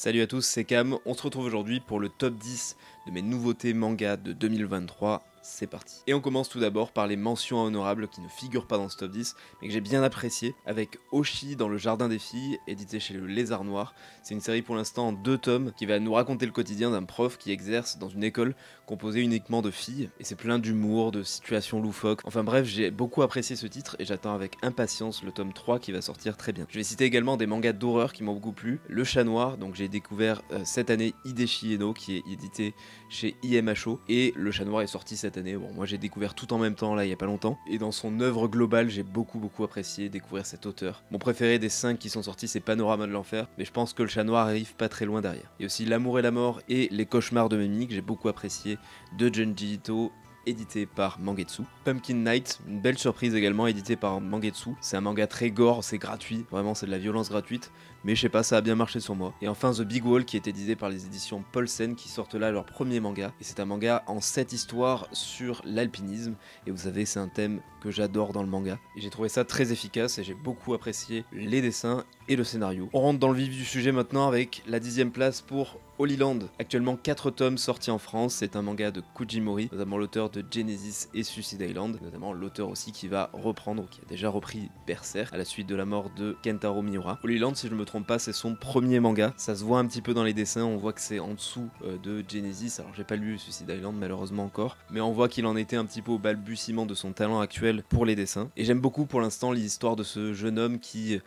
Salut à tous, c'est Cam, on se retrouve aujourd'hui pour le top 10 de mes nouveautés manga de 2023, c'est parti. Et on commence tout d'abord par les mentions honorables qui ne figurent pas dans ce top 10, mais que j'ai bien apprécié, avec Oshi dans le Jardin des Filles, édité chez le Lézard Noir. C'est une série pour l'instant en 2 tomes, qui va nous raconter le quotidien d'un prof qui exerce dans une école composée uniquement de filles, et c'est plein d'humour, de situations loufoques. Enfin bref, j'ai beaucoup apprécié ce titre, et j'attends avec impatience le tome 3 qui va sortir très bien. Je vais citer également des mangas d'horreur qui m'ont beaucoup plu. Le Chat Noir, donc j'ai découvert cette année Hideshi Eno, qui est édité chez IMHO, et Le Chat Noir est sorti cette année. Bon, moi j'ai découvert tout en même temps là il y a pas longtemps, et dans son œuvre globale j'ai beaucoup apprécié découvrir cet auteur. Mon préféré des 5 qui sont sortis c'est Panorama de l'enfer, mais je pense que Le Chat Noir arrive pas très loin derrière. Il y a aussi L'amour et la mort et Les cauchemars de Mimi que j'ai beaucoup apprécié, de Junji Ito, édité par Mangetsu. Pumpkin Night, une belle surprise également, édité par Mangetsu. C'est un manga très gore, c'est gratuit, vraiment c'est de la violence gratuite, mais je sais pas, ça a bien marché sur moi. Et enfin The Big Wall qui est édité par les éditions Paulsen qui sortent là leur premier manga. Et c'est un manga en 7 histoires sur l'alpinisme. Et vous savez, c'est un thème que j'adore dans le manga. Et j'ai trouvé ça très efficace et j'ai beaucoup apprécié les dessins et le scénario. On rentre dans le vif du sujet maintenant avec la 10e place pour Holy Land. Actuellement 4 tomes sortis en France, c'est un manga de Kujimori, notamment l'auteur de Genesis et Suicide Island, notamment l'auteur aussi qui va reprendre, ou qui a déjà repris Berserk à la suite de la mort de Kentaro Miura. Holy Land, si je me trompe pas, c'est son premier manga, ça se voit un petit peu dans les dessins, on voit que c'est en dessous de Genesis, alors j'ai pas lu Suicide Island malheureusement encore, mais on voit qu'il en était un petit peu au balbutiement de son talent actuel pour les dessins, et j'aime beaucoup pour l'instant l'histoire de ce jeune homme qui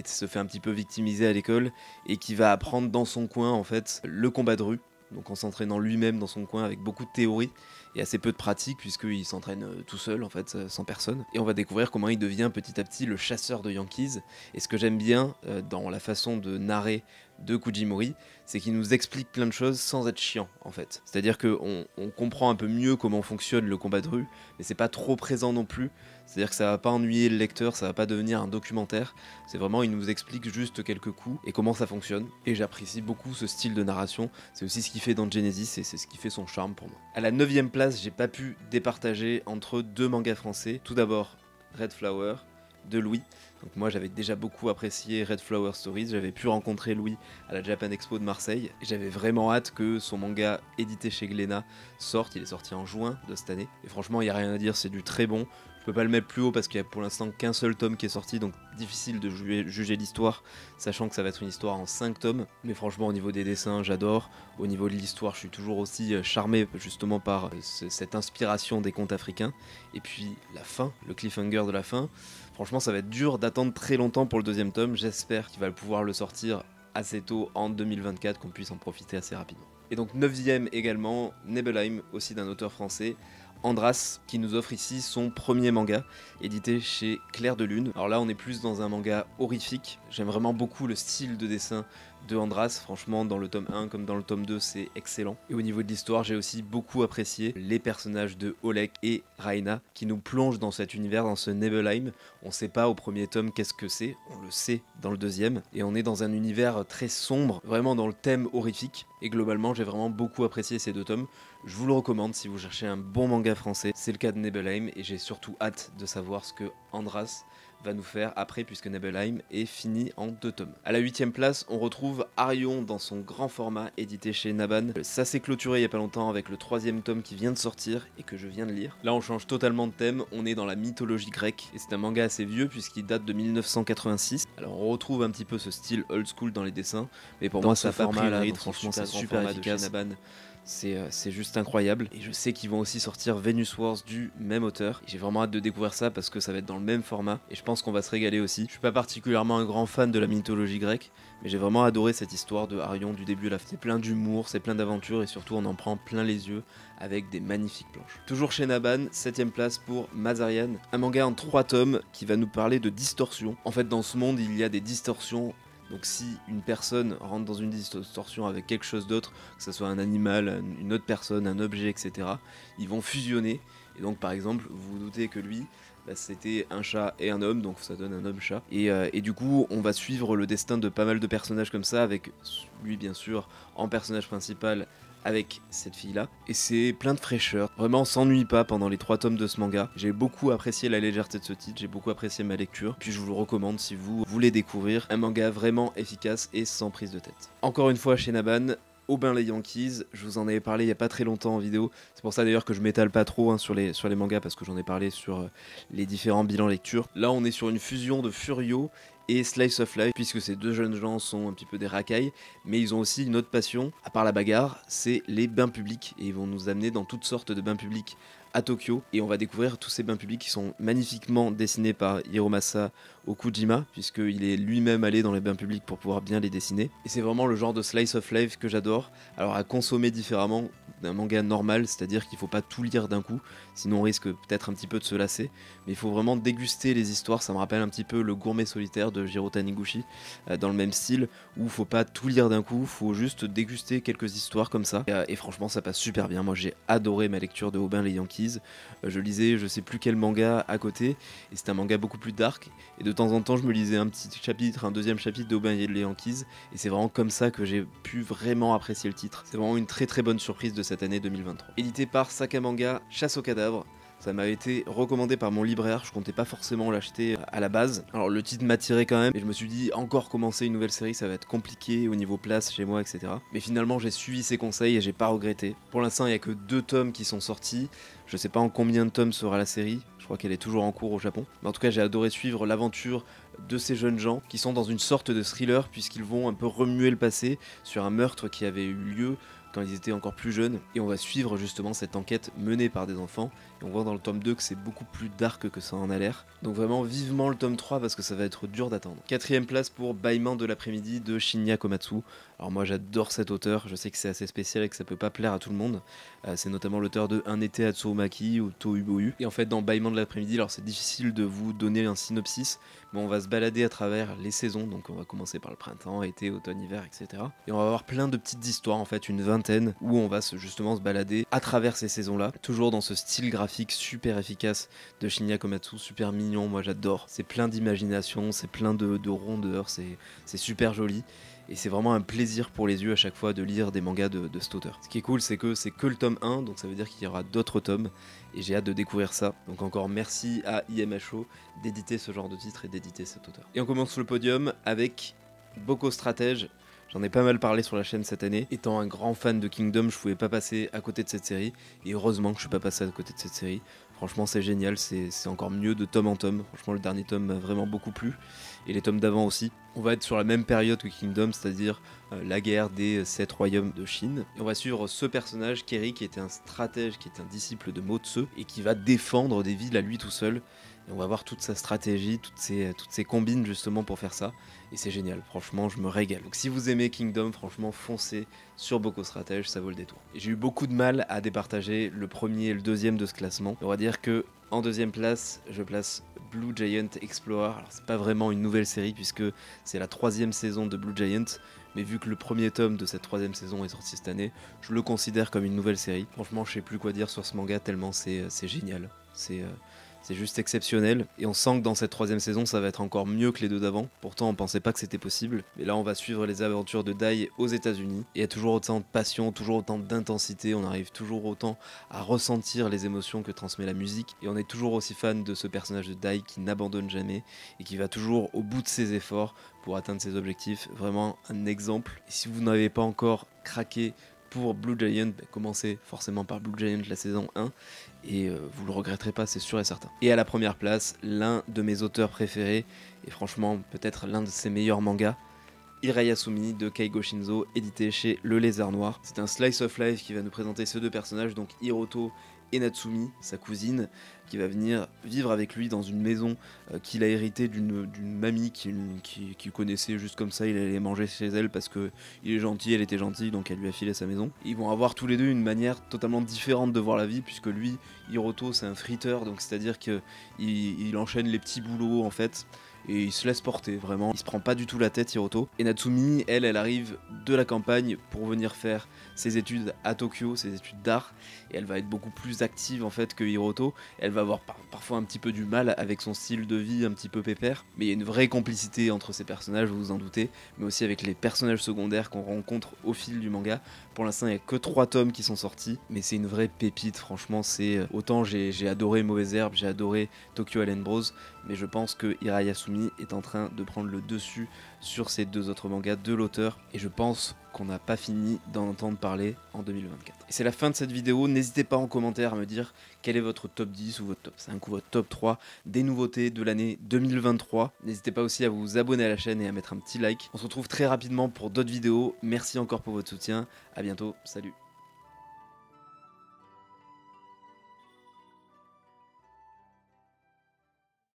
se fait un petit peu victimiser à l'école, et qui va apprendre dans son coin en fait le combat de rue, donc en s'entraînant lui-même dans son coin avec beaucoup de théorie et assez peu de pratique puisqu'il s'entraîne tout seul en fait, sans personne. Et on va découvrir comment il devient petit à petit le chasseur de Yankees. Et ce que j'aime bien dans la façon de narrer de Kujimori, c'est qu'il nous explique plein de choses sans être chiant en fait. C'est-à-dire qu'on comprend un peu mieux comment fonctionne le combat de rue, mais c'est pas trop présent non plus. C'est-à-dire que ça va pas ennuyer le lecteur, ça va pas devenir un documentaire. C'est vraiment, il nous explique juste quelques coups et comment ça fonctionne. Et j'apprécie beaucoup ce style de narration. C'est aussi ce qu'il fait dans Genesis et c'est ce qui fait son charme pour moi. À la 9e place, j'ai pas pu départager entre 2 mangas français. Tout d'abord, Red Flower de Louis. Donc moi j'avais déjà beaucoup apprécié Red Flower Stories, j'avais pu rencontrer Louis à la Japan Expo de Marseille, et j'avais vraiment hâte que son manga édité chez Glénat sorte, il est sorti en juin de cette année, et franchement il n'y a rien à dire, c'est du très bon. Je peux pas le mettre plus haut parce qu'il y a pour l'instant qu'un seul tome qui est sorti, donc difficile de juger l'histoire, sachant que ça va être une histoire en 5 tomes. Mais franchement, au niveau des dessins, j'adore. Au niveau de l'histoire, je suis toujours aussi charmé justement par cette inspiration des contes africains. Et puis la fin, le cliffhanger de la fin, franchement, ça va être dur d'attendre très longtemps pour le 2e tome. J'espère qu'il va pouvoir le sortir assez tôt en 2024, qu'on puisse en profiter assez rapidement. Et donc 9e également, Nebelheim, aussi d'un auteur français, Andras, qui nous offre ici son premier manga, édité chez Clair de Lune. Alors là, on est plus dans un manga horrifique. J'aime vraiment beaucoup le style de dessin de Andras. Franchement, dans le tome 1 comme dans le tome 2, c'est excellent. Et au niveau de l'histoire, j'ai aussi beaucoup apprécié les personnages de Olek et Raina, qui nous plongent dans cet univers, dans ce Nebelheim. On sait pas au premier tome qu'est-ce que c'est, on le sait dans le 2e. Et on est dans un univers très sombre, vraiment dans le thème horrifique. Et globalement, j'ai vraiment beaucoup apprécié ces 2 tomes. Je vous le recommande si vous cherchez un bon manga français. C'est le cas de Nebelheim et j'ai surtout hâte de savoir ce que Andras va nous faire après, puisque Nebelheim est fini en 2 tomes. À la 8e place, on retrouve Arion dans son grand format édité chez Naban. Ça s'est clôturé il y a pas longtemps avec le 3e tome qui vient de sortir et que je viens de lire. Là on change totalement de thème, on est dans la mythologie grecque et c'est un manga assez vieux puisqu'il date de 1986. Alors on retrouve un petit peu ce style old school dans les dessins, mais pour moi ça a pas pris le rythme, franchement c'est super efficace. C'est juste incroyable. Et je sais qu'ils vont aussi sortir Venus Wars du même auteur. J'ai vraiment hâte de découvrir ça parce que ça va être dans le même format. Et je pense qu'on va se régaler aussi. Je suis pas particulièrement un grand fan de la mythologie grecque, mais j'ai vraiment adoré cette histoire de Arion du début à la fin. C'est plein d'humour, c'est plein d'aventures et surtout on en prend plein les yeux avec des magnifiques planches. Toujours chez Naban, 7ème place pour Mazarian, un manga en 3 tomes qui va nous parler de distorsion. En fait, dans ce monde, il y a des distorsions. Donc si une personne rentre dans une distorsion avec quelque chose d'autre, que ce soit un animal, une autre personne, un objet, etc., ils vont fusionner. Et donc par exemple, vous vous doutez que lui bah, c'était un chat et un homme, donc ça donne un homme-chat. Et du coup, on va suivre le destin de pas mal de personnages comme ça, avec lui bien sûr en personnage principal, avec cette fille-là. Et c'est plein de fraîcheur. Vraiment, on s'ennuie pas pendant les 3 tomes de ce manga. J'ai beaucoup apprécié la légèreté de ce titre, j'ai beaucoup apprécié ma lecture. Puis je vous le recommande si vous voulez découvrir un manga vraiment efficace et sans prise de tête. Encore une fois, chez Naban, Aubin les Yankees, je vous en avais parlé il y a pas très longtemps en vidéo. C'est pour ça d'ailleurs que je m'étale pas trop hein, sur les mangas, parce que j'en ai parlé sur les différents bilans lecture. Là, on est sur une fusion de Furio et Slice of Life, puisque ces 2 jeunes gens sont un petit peu des racailles, mais ils ont aussi une autre passion, à part la bagarre, c'est les bains publics, et ils vont nous amener dans toutes sortes de bains publics à Tokyo, et on va découvrir tous ces bains publics qui sont magnifiquement dessinés par Hiromasa Okujima, puisqu'il est lui-même allé dans les bains publics pour pouvoir bien les dessiner, et c'est vraiment le genre de Slice of Life que j'adore, alors à consommer différemment d'un manga normal, c'est-à-dire qu'il faut pas tout lire d'un coup, sinon on risque peut-être un petit peu de se lasser, mais il faut vraiment déguster les histoires. Ça me rappelle un petit peu Le Gourmet Solitaire de Jiro Taniguchi, dans le même style, où faut pas tout lire d'un coup, faut juste déguster quelques histoires comme ça, et franchement ça passe super bien. Moi j'ai adoré ma lecture de Aubin les Yankees. Je lisais je sais plus quel manga à côté, et c'était un manga beaucoup plus dark, et de temps en temps je me lisais un petit chapitre, un deuxième chapitre d'Aubin les Yankees, et c'est vraiment comme ça que j'ai pu vraiment apprécier le titre. C'est vraiment une très très bonne surprise de cette année 2023. Édité par Sakamanga, Chasse aux cadavres. Ça m'a été recommandé par mon libraire, je comptais pas forcément l'acheter à la base. Alors le titre m'attirait quand même, et je me suis dit encore commencer une nouvelle série ça va être compliqué au niveau place chez moi, etc. Mais finalement j'ai suivi ses conseils et j'ai pas regretté. Pour l'instant il y a que 2 tomes qui sont sortis, je sais pas en combien de tomes sera la série, je crois qu'elle est toujours en cours au Japon. Mais en tout cas j'ai adoré suivre l'aventure de ces jeunes gens qui sont dans une sorte de thriller, puisqu'ils vont un peu remuer le passé sur un meurtre qui avait eu lieu quand ils étaient encore plus jeunes, et on va suivre justement cette enquête menée par des enfants, et on voit dans le tome 2 que c'est beaucoup plus dark que ça en a l'air. Donc vraiment vivement le tome 3 parce que ça va être dur d'attendre. 4ème place pour Bâillement de l'après-midi de Shinya Komatsu. Alors moi j'adore cet auteur, je sais que c'est assez spécial et que ça peut pas plaire à tout le monde. C'est notamment l'auteur de Un été à Tsurumaki ou Tohubohu. Et en fait dans Bâillement de l'après-midi, alors c'est difficile de vous donner un synopsis, mais on va se balader à travers les saisons, donc on va commencer par le printemps, été, automne, hiver, etc. Et on va avoir plein de petites histoires, en fait une vingtaine, où on va justement se balader à travers ces saisons-là, toujours dans ce style graphique super efficace de Shinya Komatsu, super mignon, moi j'adore. C'est plein d'imagination, c'est plein de rondeur, c'est super joli. Et c'est vraiment un plaisir pour les yeux à chaque fois de lire des mangas de cet auteur. Ce qui est cool, c'est que c'est que le tome 1, donc ça veut dire qu'il y aura d'autres tomes, et j'ai hâte de découvrir ça. Donc encore merci à IMHO d'éditer ce genre de titre et d'éditer cet auteur. Et on commence le podium avec Boko Stratège. J'en ai pas mal parlé sur la chaîne cette année. Étant un grand fan de Kingdom, je pouvais pas passer à côté de cette série, et heureusement que je suis pas passé à côté de cette série. Franchement c'est génial, c'est encore mieux de tome en tome. Franchement le dernier tome m'a vraiment beaucoup plu, et les tomes d'avant aussi. On va être sur la même période que Kingdom, c'est-à-dire la guerre des 7 royaumes de Chine. Et on va suivre ce personnage, Keri, qui était un stratège, qui est un disciple de Mo Tse, et qui va défendre des villes à lui tout seul. Et on va voir toute sa stratégie, toutes ses combines justement pour faire ça. Et c'est génial, franchement je me régale. Donc si vous aimez Kingdom, franchement foncez sur Boko Stratège, ça vaut le détour. Et j'ai eu beaucoup de mal à départager le premier et le deuxième de ce classement. On va dire que en deuxième place, je place Blue Giant Explorer. Alors c'est pas vraiment une nouvelle série puisque c'est la 3ème saison de Blue Giant, mais vu que le premier tome de cette 3ème saison est sorti cette année, je le considère comme une nouvelle série. Franchement je sais plus quoi dire sur ce manga tellement c'est génial. C'est juste exceptionnel, et on sent que dans cette 3ème saison ça va être encore mieux que les 2 d'avant. Pourtant on pensait pas que c'était possible, mais là on va suivre les aventures de Dai aux États-Unis, et il y a toujours autant de passion, toujours autant d'intensité, on arrive toujours autant à ressentir les émotions que transmet la musique, et on est toujours aussi fan de ce personnage de Dai qui n'abandonne jamais et qui va toujours au bout de ses efforts pour atteindre ses objectifs. Vraiment un exemple. Et si vous n'avez pas encore craqué pour Blue Giant, commencez forcément par Blue Giant la saison 1, et vous le regretterez pas, c'est sûr et certain. Et à la première place, l'un de mes auteurs préférés, et franchement peut-être l'un de ses meilleurs mangas, Irayasumi de Keigo Shinzo, édité chez Le Lézard Noir. C'est un slice of life qui va nous présenter ces 2 personnages, donc Hiroto et Natsumi, sa cousine, qui va venir vivre avec lui dans une maison qu'il a héritée d'une mamie qu'il connaissait juste comme ça. Il allait manger chez elle parce que il est gentil, elle était gentille, donc elle lui a filé sa maison. Ils vont avoir tous les deux une manière totalement différente de voir la vie, puisque lui, Hiroto, c'est un friteur, donc c'est-à-dire qu'il enchaîne les petits boulots en fait. et il se laisse porter, vraiment. Il se prend pas du tout la tête, Hiroto. Et Natsumi, elle arrive de la campagne pour venir faire ses études à Tokyo, ses études d'art, et elle va être beaucoup plus active en fait que Hiroto. Elle va avoir parfois un petit peu du mal avec son style de vie un petit peu pépère, mais il y a une vraie complicité entre ces personnages, vous vous en doutez, mais aussi avec les personnages secondaires qu'on rencontre au fil du manga. Pour l'instant, il n'y a que 3 tomes qui sont sortis, mais c'est une vraie pépite, franchement. C'est autant j'ai adoré Mauvaise Herbe, j'ai adoré Tokyo Allen Bros, mais je pense que Hirayasumi est en train de prendre le dessus sur ces 2 autres mangas de l'auteur, et je pense qu'on n'a pas fini d'en entendre parler en 2024. Et c'est la fin de cette vidéo, n'hésitez pas en commentaire à me dire quel est votre top 10 ou votre top 5 ou votre top 3 des nouveautés de l'année 2023. N'hésitez pas aussi à vous abonner à la chaîne et à mettre un petit like. On se retrouve très rapidement pour d'autres vidéos, merci encore pour votre soutien, à bientôt, salut.